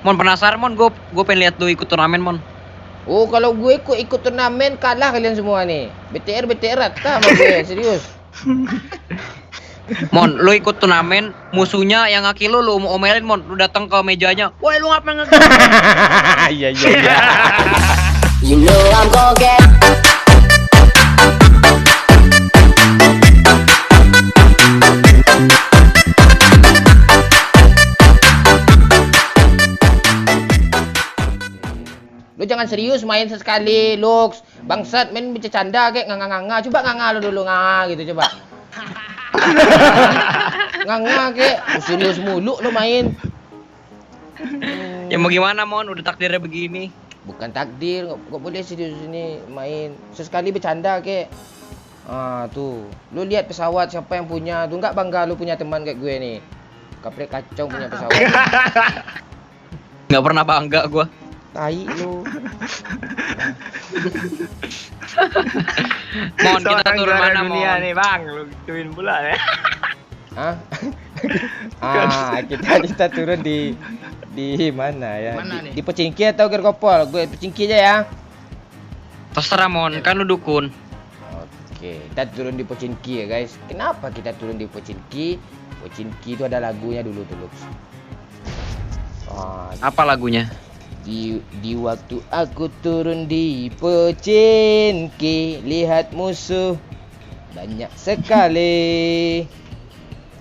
Mon penasaran Mon, gue pengen lihat lu ikut turnamen Mon. Oh, kalau gue ikut turnamen kalah kalian semua nih. BTR rata sama gue, serius. Mon, lu ikut turnamen, musuhnya yang ngaki lu mau omelin Mon, lu datang ke mejanya. Woi, lu ngapain ngaki? Iya. You know I'm gonna get. Lu jangan serius main sesekali, Lux. Bangsat, main bercanda kayak nganga-nganga. Coba nganga lu dulu, nganga gitu coba. Nganga kayak serius mulu lu main. Ya mau gimana Mon, udah takdirnya begini. Bukan takdir, nggak boleh serius ini main. Sesekali bercanda kayak. Ah tuh, lu lihat pesawat siapa yang punya? Tuh nggak bangga lu punya teman kayak gue nih. Kaprek kacau punya pesawat. Nggak pernah bangga gua. Tai lu. Mon, kita turun mana Mon? nih bang, lu gituin pula ya. Hah? kita turun di mana ya? Mana nih? Di Pochinki atau Gergopol? Gue Pochinki aja ya. Terserah Mon, kan lu dukun. Oke, kita turun di Pochinki ya guys. Kenapa kita turun di Pochinki? Pochinki itu ada lagunya dulu tuh, Lux. Apa lagunya? Di waktu aku turun di Pochinki, lihat musuh banyak sekali.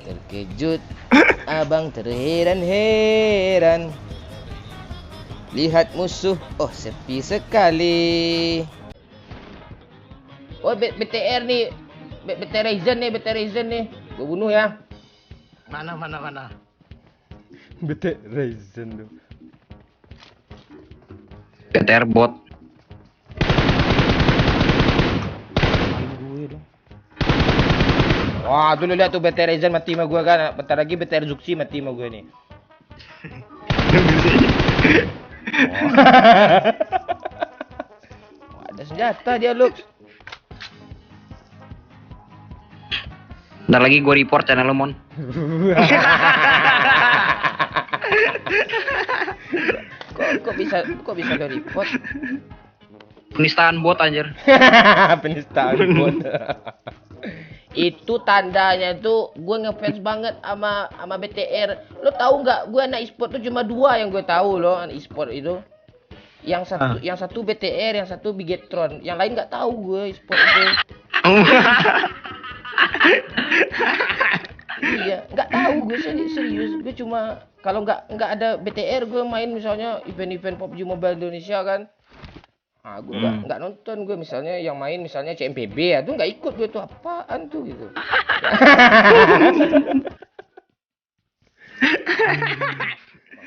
Terkejut, abang terheran-heran. Lihat musuh, oh sepi sekali. Oh BTR nih, BTR Ryzen nih. Gue bunuh ya. Mana. BTR Ryzen tuh. BTR bot. Wah, dulu lihat tuh BTR Ryzen mati sama gue kan. Bentar lagi BTR Zuxi mati sama gue nih. Wah, ada senjata dia, Lux. Ntar lagi gue report channel lu Mon. Kok bisa lo report? Penistaan bot anjir. Penistaan bot. Itu tandanya tuh gue ngefans banget sama BTR. Lo tahu nggak? Gue anak e-sport tuh cuma 2 yang gue tahu loh anak e-sport itu. Yang satu BTR, yang satu Bigetron. Yang lain nggak tahu gue e-sport itu. Iya, nggak tahu gue serius. Gue cuma kalau nggak ada BTR gue main misalnya event-event PUBG Mobile Indonesia kan. Nah, gue nggak nonton gue misalnya yang main misalnya CMPB ya tuh nggak ikut gue tuh apaan tuh gitu.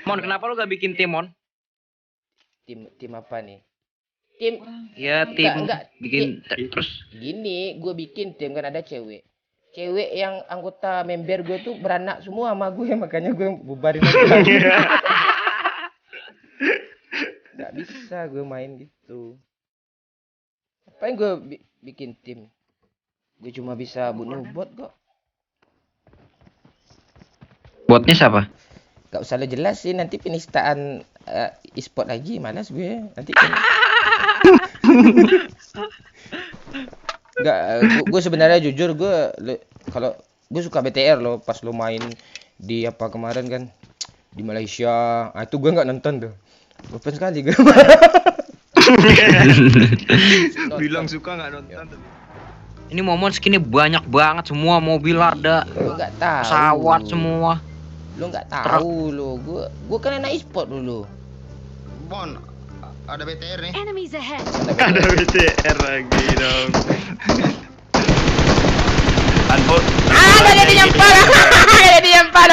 Mon, kenapa lu gak bikin tim Mon? Tim apa nih? Tim Ya tim enggak, bikin terus. Gini, gue bikin tim kan ada cewek yang anggota member gue tuh beranak semua sama gue, makanya gue bubarin aja. Gak bisa gue main gitu. Apa yang gue bikin tim? Gue cuma bisa bunuh bot kok. Botnya siapa? Gak usah lo jelasin, nanti penistaan e-sport lagi, malas gue. Nanti Enggak, gue sebenarnya jujur kalau gue suka BTR loh pas lo main di apa kemarin kan di Malaysia. Ah itu gue nggak nonton tuh. Gue fans sekali gue. Bilang suka nggak nonton. Ini momen skinnya banyak banget, semua mobil ada. Lo nggak tahu. Pesawat semua. Lo nggak tahu lo. Gue kan anak e-sport dulu. Bon, ada BTR nih. Enemies ahead. Ada BTR lagi dong. Anbot. Ada dia nyampar. Ada dia nyampar.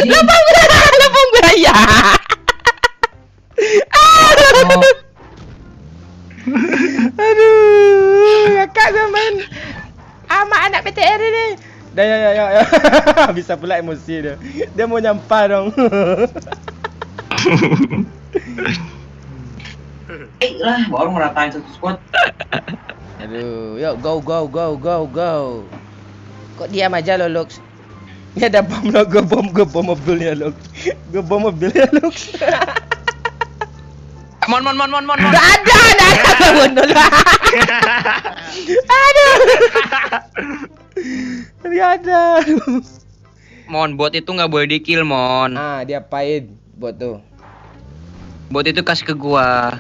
Lupa gua ya. Aduh, kakak gue main sama anak PTR ini. Dah ya. Bisa pula emosi dia. Dia mau nyampar dong. Lah, baru ngeratain satu squad. Aduh, yuk go. Kok diam aja lo, Lux? Ya ada bom lo, gue bom mobilnya lo. Gue bom mobilnya lo. Mon. Nggak ada bondol. Aduh. Nggak ada. Mon, bot itu nggak boleh di kill, Mon. Ah, diapain bot tuh? Bot itu kasih ke gua.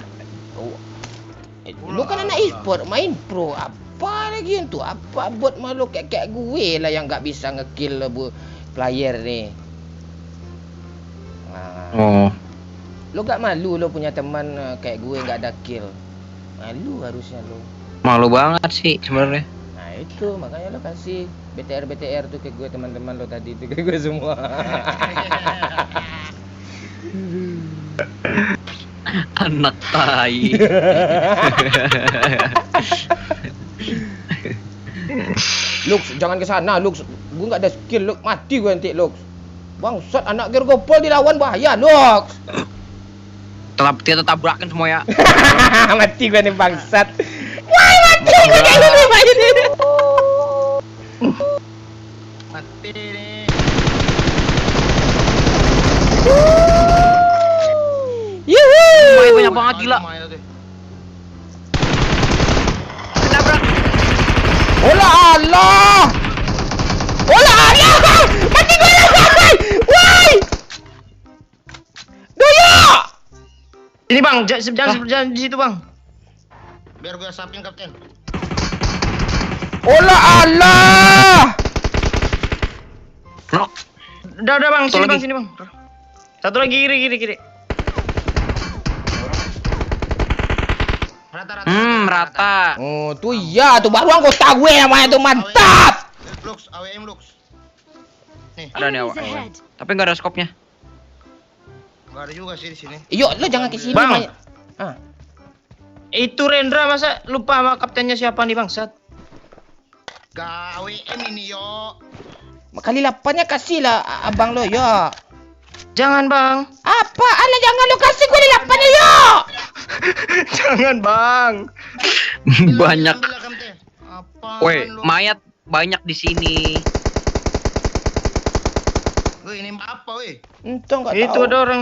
Lu kan anak e-sport, main pro. Apa lagi itu? Apa bot malu kayak gue lah yang nggak bisa ngekill player nih. Nah, Oh. lu gak malu lu punya teman kayak gue nggak ada kill? Malu harusnya lu. Malu banget sih sebenarnya. Nah itu makanya lo kasih BTR tuh ke gue, teman-teman lo tadi itu ke gue semua. Anak tai. Lux, jangan ke sana, Lux. Gue nggak ada skill, Lux. Mati gue nanti, Lux. Bangsat, anak Gergopol dilawan bahaya, Lux. Kita tabrakin semua ya. Mati gue nih bangsat. Wah, mati gue kayak gini ini. Mati nih. Yuhu. Main banyak banget gila. Tabrak. Ola Allah. Ola Allah. Mati gue lah. Woi. Doyo. Ini bang, jangan di situ bang. Biar gue sapin kapten. Ola Allah. Nok. Udah bang, Satu lagi. sini bang. Satu lagi kiri. Rata. Oh, tuh iya, tuh baru anggota gue namanya tuh mantap. Lux, AWM Lux. Nih, Ada nih awak. Tapi nggak ada skopnya. gak ada juga sih di sini. Yuk, lo jangan ke sini. Bang. Maya. Ah, Itu Rendra masa lupa sama kaptennya siapa nih bangsat? Gak AWM ini yo. kali 8-nya kasih lah abang lo, yo. Jangan bang. Apa? Alah jangan lo kasih gue 8-nya, yo. Jangan bang. Banyak. Apa? Woi, mayat banyak di sini. Woi, ini apa woi? Entah nggak Itu tahu. ada orang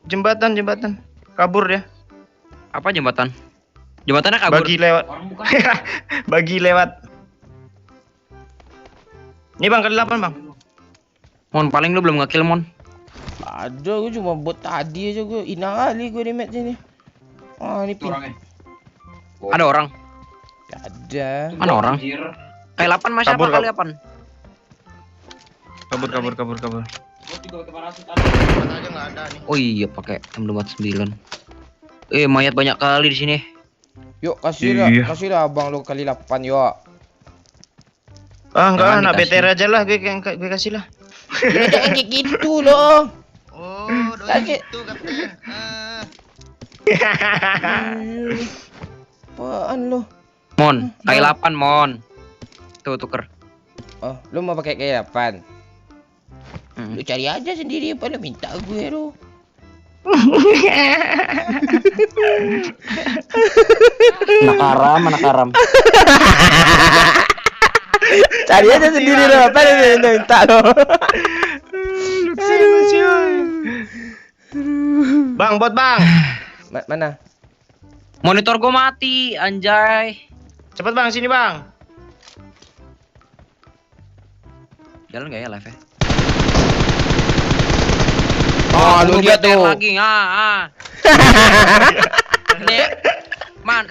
jembatan. Kabur dia. Apa jembatan? Jembatannya kabur. Bagi lewat. Bagi lewat. Ini bang kali 8 bang. Mon, paling lu belum nge-kill, Mon. Ada, gue cuma buat tadi aja gue. Inang kali gue di match ini. Ah, ini pin. Ada orang. Gak ada. Mana orang? Kayak 8 masih Kabur, apa kali 8? Kabur. Aja nggak ada nih. Oh iya, pakai M249. Mayat banyak kali di sini. Yuk, kasih lah. Iya. Kasih lah abang lo kali 8, yuk. Ah enggak, Jangan anak dikasih. BTR aja lah, gue kasih lah. Ya, jangan kayak gitu loh. Oh, Kasih. itu kapten. Apaan lo? Mon, kayak 8, Mon. Tuh, tuker. Oh, lu mau pakai kayak 8? Mm. Lu cari aja sendiri, apa lu minta gue lu? Anak karam. Cari aja sendiri lo, apa lu minta lo? Bang, bot bang. Mana? Monitor gua mati, anjay. Cepet bang, sini bang. Jalan gak ya live -nya? Oh, lu lihat BTR tuh. lagi, Nih,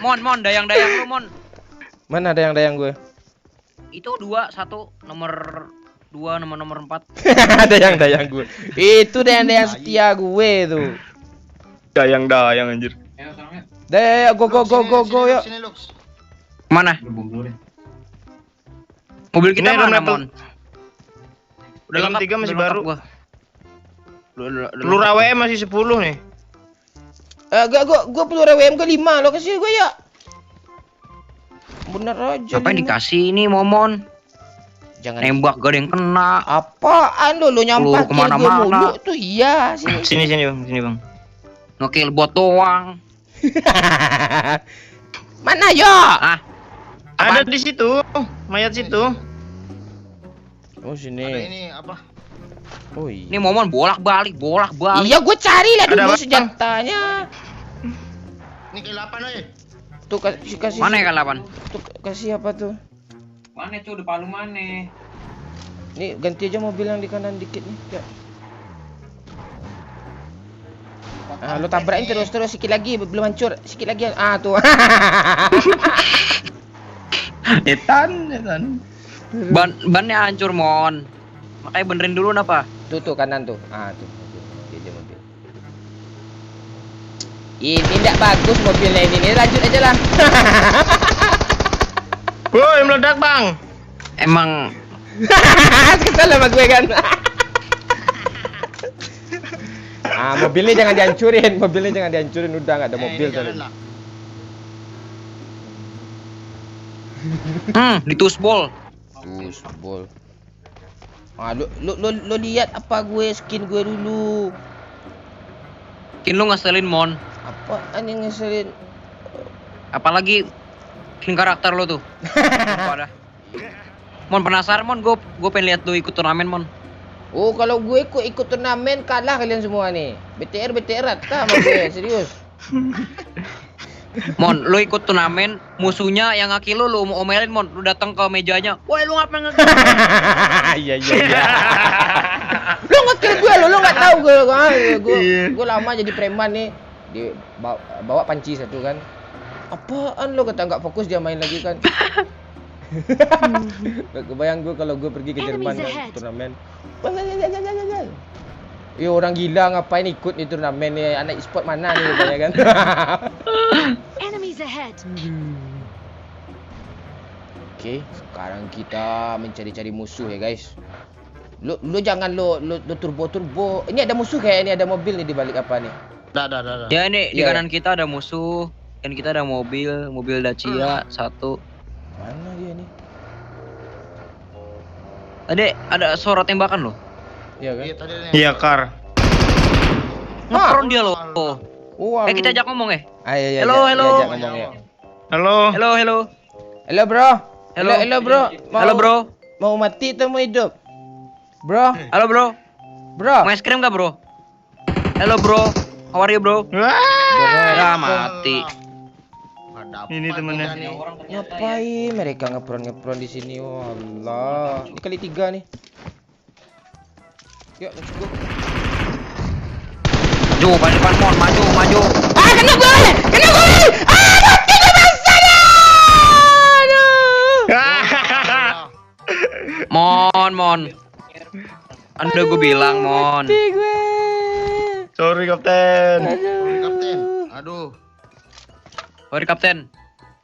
Mon, dayang lu, Mon. Mana dayang gue? Itu 2, 1, nomor 2, nomor 4. dayang gue. Itu dayang setia gue tuh. Dayang anjir. Dayang go yuk. Sini Lux. Mana? Mobil kita Ini mana, ada Mon? Dalam 3 masih udah lengkap baru. gua. Peluru AWM masih 10 nih. Gue peluru WM ke 5 lo kasih gue ya. Bener aja. Apa yang 5. dikasih ini, Momon? Jangan Nembak gak ada yang kena. apaan lo nyampakin gue kemana-mana. mulu tuh iya sini. Sini bang. Ngekill bot doang. Mana yo? Ah, Ada di situ, mayat situ. Oh Ada sini. ini apa? Oh iya. Ini Momon bolak-balik. Iya, gue cari lah Ada dulu apa? senjatanya. Ini K8 oi. Tuh kasih Mana ya K8? Tuh kasih apa tuh? Mana tuh di Palu mana? Nih ganti aja mobil yang di kanan dikit nih. Ya. Ah, lo tabrakin terus sikit lagi belum hancur. Sikit lagi. Ah tuh. Etan. Bannya hancur Mon. Makanya benerin dulu napa? Tuh kanan tuh. Ah tuh mobil. Dia mobil. Ini tidak bagus mobilnya ini. Lanjut aja lah. Woi, meledak, Bang. Emang Kesel sama gue kan. Ah, mobilnya jangan dihancurin. Udah nggak ada mobil tadi. ditusbol. Bol. Ah, lu lihat apa gue skin gue dulu. Mungkin lu ngeselin Mon. Apaan yang ngeselin? Apalagi skin karakter lu tuh. Apa dah? Mon penasaran Mon, gue pengen lihat lu ikut turnamen Mon. Oh, kalau gue ikut turnamen kalah kalian semua nih. BTR rata sama gue, serius. Mon, lu ikut turnamen, musuhnya yang ngaki lu omelin Mon, lu datang ke mejanya. Woi, lu ngapain ngaki? Iya. Lu nge-kill gue lu enggak tahu gue lama jadi preman nih. Di bawa panci satu kan. Apaan lu kata enggak fokus dia main lagi kan. Gak kebayang gue kalau gue pergi ke Jerman kan, turnamen. Ya orang gila ngapain ikut di turnamen nih, anak e-sport mana nih katanya kan. Enemies ahead. Oke, sekarang kita mencari-cari musuh ya guys. Lu jangan lu turbo. Ini ada musuh kayak ini, ada mobil nih di balik apa nih? Dah. Ya nih di Iya. kanan kita ada musuh, dan kita ada mobil Dacia satu. Mana dia nih? Tadi ada suara tembakan loh. Iya kan? Iya tadi nih. Iya, Kar. Ngepron dia loh. Wah. Kita ajak ngomong ya. Ayo. Halo. Ajak ngomong ya. Halo. Halo bro. Halo bro. Halo bro. Mau mati atau mau hidup? Bro. Halo bro. Bro. Mau es krim gak bro? Halo bro. How are you bro? Ya mati. Ini temennya. Ngapain mereka ngepron di sini? Oh Allah. Ini kali 3 nih. Yuk, let's go. Maju, paling depan Mon, maju. Ah, kena gue! Ah, mati gue basahnya! Aduh. Mon. Anda gue bilang Mon. Mati gue. Sorry, Kapten. Aduh. Sorry Kapten.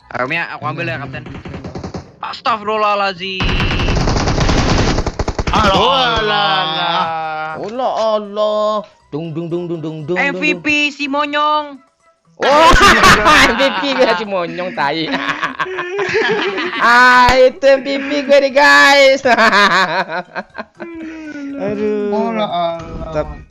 Arumnya aku ambil ya Kapten. Astagfirullahaladzim. Allah. Dung. MVP si Monyong. Oh, MVP gue si monyong tai. Itu MVP gue nih guys. Aduh.